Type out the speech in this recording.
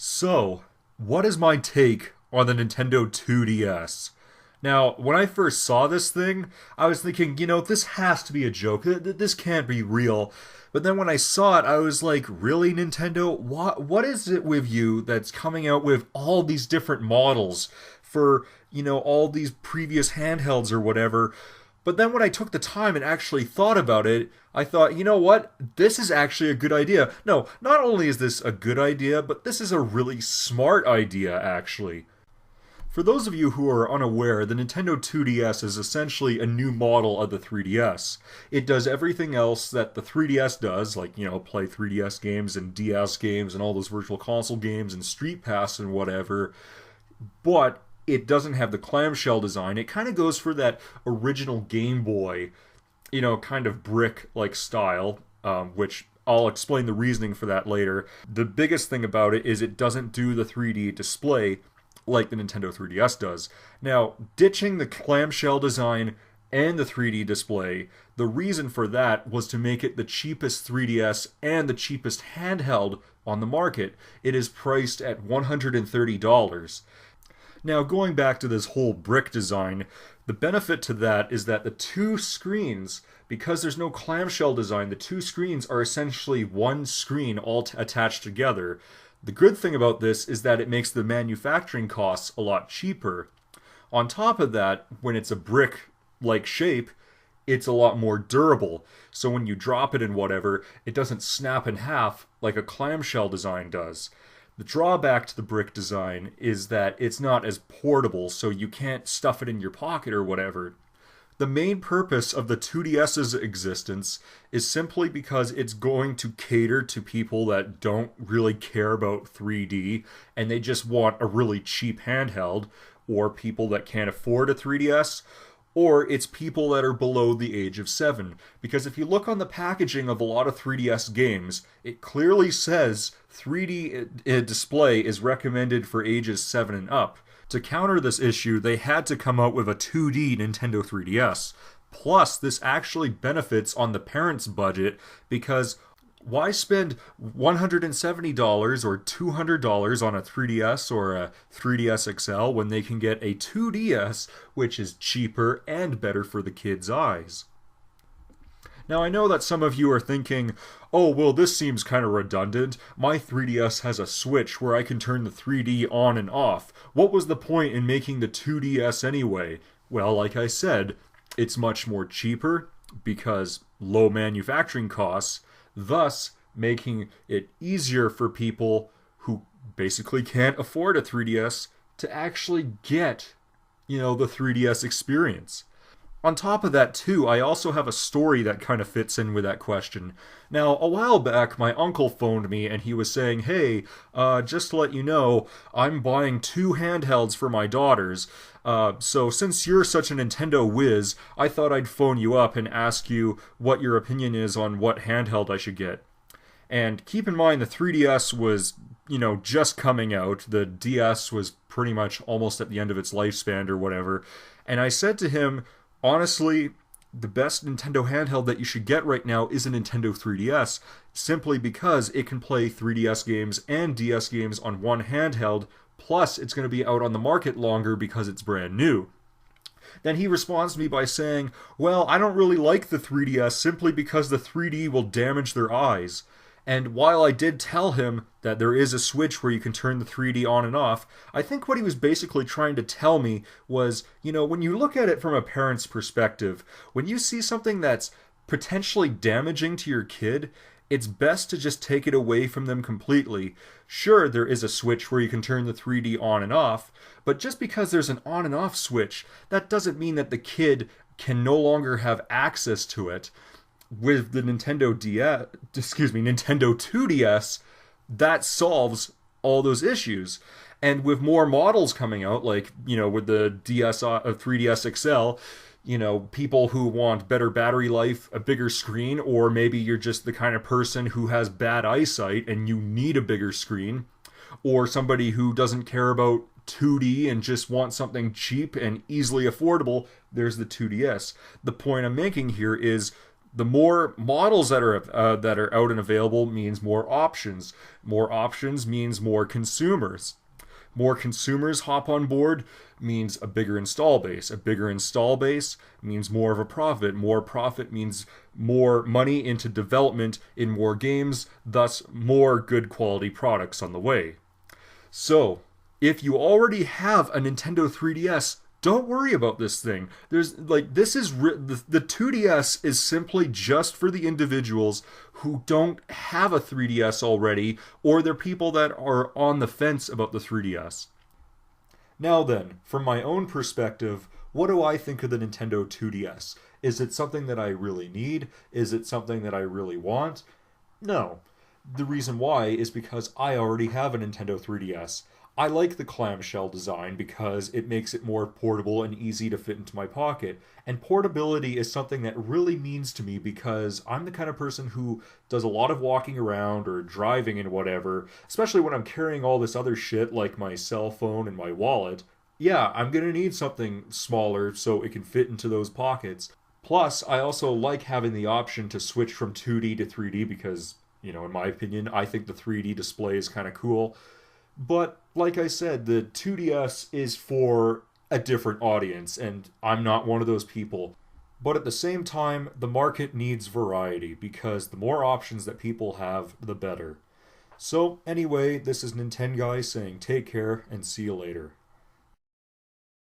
So, what is my take on the Nintendo 2DS? Now, when I first saw this thing, I was thinking, this has to be a joke. This can't be real. But then when I saw it, I was like, really, Nintendo? What is it with you that's coming out with all these different models for, all these previous handhelds or whatever? But then when I took the time and actually thought about it, I thought, you know what? This is actually a good idea. No, not only is this a good idea, but this is a really smart idea, actually. For those of you who are unaware, the Nintendo 2DS is essentially a new model of the 3DS. It does everything else that the 3DS does, like, play 3DS games and DS games and all those Virtual Console games and Street Pass and whatever, but it doesn't have the clamshell design. It kind of goes for that original Game Boy, kind of brick-like style, which I'll explain the reasoning for that later. The biggest thing about it is it doesn't do the 3D display like the Nintendo 3DS does. Now, ditching the clamshell design and the 3D display, the reason for that was to make it the cheapest 3DS and the cheapest handheld on the market. It is priced at $130. Now, going back to this whole brick design, the benefit to that is that the two screens, because there's no clamshell design, the two screens are essentially one screen all attached together. The good thing about this is that it makes the manufacturing costs a lot cheaper. On top of that, when it's a brick-like shape, it's a lot more durable. So when you drop it and whatever, it doesn't snap in half like a clamshell design does. The drawback to the brick design is that it's not as portable, so you can't stuff it in your pocket or whatever. The main purpose of the 2DS's existence is simply because it's going to cater to people that don't really care about 3D and they just want a really cheap handheld, or people that can't afford a 3DS, or it's people that are below the age of 7. Because if you look on the packaging of a lot of 3DS games, it clearly says 3D display is recommended for ages 7 and up. To counter this issue, they had to come out with a 2D Nintendo 3DS. Plus, this actually benefits on the parents' budget because why spend $170 or $200 on a 3DS or a 3DS XL when they can get a 2DS, which is cheaper and better for the kids' eyes? Now, I know that some of you are thinking, oh, well, this seems kind of redundant. My 3DS has a switch where I can turn the 3D on and off. What was the point in making the 2DS anyway? Well, like I said, it's much more cheaper because low manufacturing costs, thus making it easier for people who basically can't afford a 3DS to actually get, the 3DS experience. On top of that, too, I also have a story that kind of fits in with that question. Now, a while back, my uncle phoned me and he was saying, hey, just to let you know, I'm buying 2 handhelds for my daughters. So since you're such a Nintendo whiz, I thought I'd phone you up and ask you what your opinion is on what handheld I should get. And keep in mind, the 3DS was, just coming out. The DS was pretty much almost at the end of its lifespan or whatever. And I said to him, honestly, the best Nintendo handheld that you should get right now is a Nintendo 3DS, simply because it can play 3DS games and DS games on one handheld, plus it's going to be out on the market longer because it's brand new. Then he responds to me by saying, well, I don't really like the 3DS simply because the 3D will damage their eyes. And while I did tell him that there is a switch where you can turn the 3D on and off, I think what he was basically trying to tell me was, when you look at it from a parent's perspective, when you see something that's potentially damaging to your kid, it's best to just take it away from them completely. Sure, there is a switch where you can turn the 3D on and off, but just because there's an on and off switch, that doesn't mean that the kid can no longer have access to it. With the Nintendo 2DS, that solves all those issues. And with more models coming out, like, with the 3DS XL, people who want better battery life, a bigger screen, or maybe you're just the kind of person who has bad eyesight and you need a bigger screen, or somebody who doesn't care about 2D and just wants something cheap and easily affordable, there's the 2DS. The point I'm making here is The more models that are out and available means more options. More options means more consumers. More consumers hop on board means a bigger install base. A bigger install base means more of a profit. More profit means more money into development in more games, thus more good quality products on the way. So, if you already have a Nintendo 3DS, don't worry about this thing. There's like this is the 2DS is simply just for the individuals who don't have a 3DS already, or they're people that are on the fence about the 3DS. Now then, from my own perspective, what do I think of the Nintendo 2DS? Is it something that I really need? Is it something that I really want? No. The reason why is because I already have a Nintendo 3DS. I like the clamshell design because it makes it more portable and easy to fit into my pocket. And portability is something that really means to me because I'm the kind of person who does a lot of walking around or driving and whatever, especially when I'm carrying all this other shit like my cell phone and my wallet. Yeah, I'm going to need something smaller so it can fit into those pockets. Plus, I also like having the option to switch from 2D to 3D because, in my opinion, I think the 3D display is kind of cool. But like I said, the 2DS is for a different audience, and I'm not one of those people. But at the same time, the market needs variety because the more options that people have, the better. So, anyway, this is Nintendo Guy saying take care and see you later.